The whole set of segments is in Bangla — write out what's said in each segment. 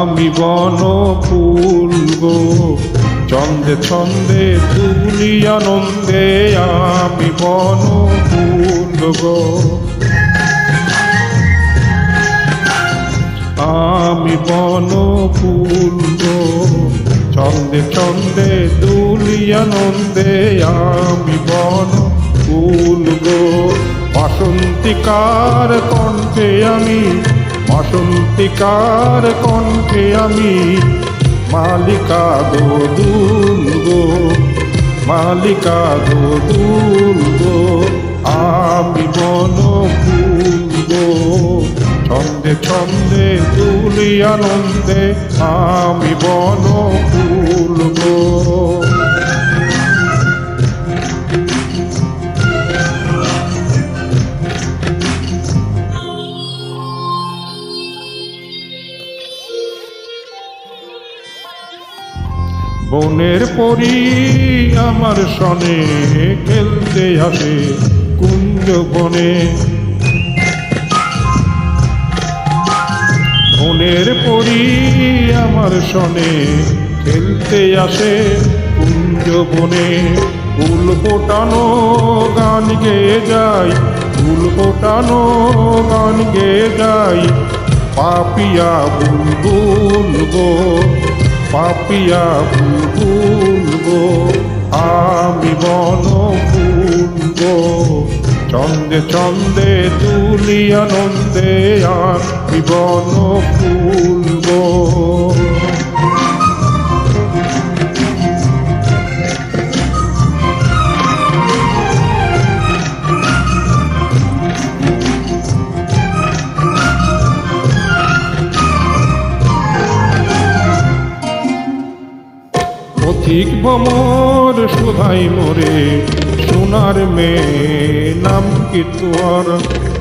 আমি বন ফুল গো, ছন্দে ছন্দে তুলি আনন্দে। আমি বন ফুল গো, আমি বন ফুল গো, ছন্দে ছন্দে তুলি আনন্দে। আমি বন ফুল গো, বাসন্তিকার কণ্ঠে আমি, বাসন্তিকার কণ্ঠে আমি মালিকা দোদুল গো, মালিকা দোদুল গো। আমি বন ফুল গো, ছন্দে ছন্দে তুলি আনন্দে। আমি বন ফুল গো। বনের পরি আমার সনে খেলতে আসে কুঞ্জ বনে। বনের পরি আমার সনে খেলতে আসে কুঞ্জ বনে। ফুল ফোটানো গান গেয়ে যাই, ফুল ফোটানো গান গেয়ে যাই। পাপিয়া বুলবুল গো, পাপিয়া বুলবুল গো। আমি বন ফুল গো, ছন্দে ছন্দে তুলি আনন্দে। আমি বন ফুল গো। পথিক ভ্রমর সুধাই মোরে, সোনার মেয়ে নাম কি তোর?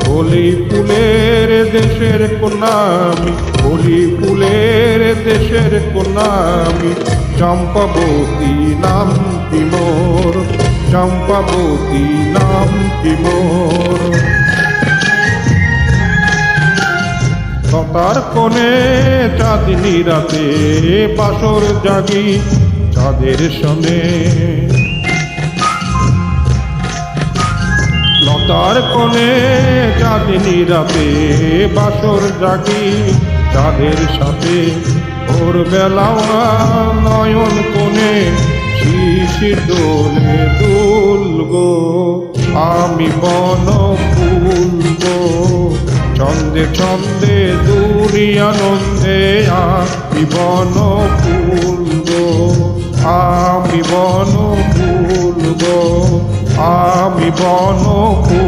কলি ফুলের দেশের কন্যা আমি, কলি ফুলের দেশের কন্যা আমি। চম্পাবতী নাম কি মোর, চম্পাবতী নাম কি মোর। লতার কোণে চাঁদনি রাতে বাসর জাগি চাঁদের সনে। লতার কোণে চাঁদনি রাতে বাসর জাগি চাঁদের সাথে। ভোর বেলাও নয়ন কোণে শিশির দোলে দুল গো। আমি বন ফুল গো, ছন্দে ছন্দে তুলি আনন্দে। আমি বন ফুল গো, আমি বন ফুল গো, আমি বন ফুল।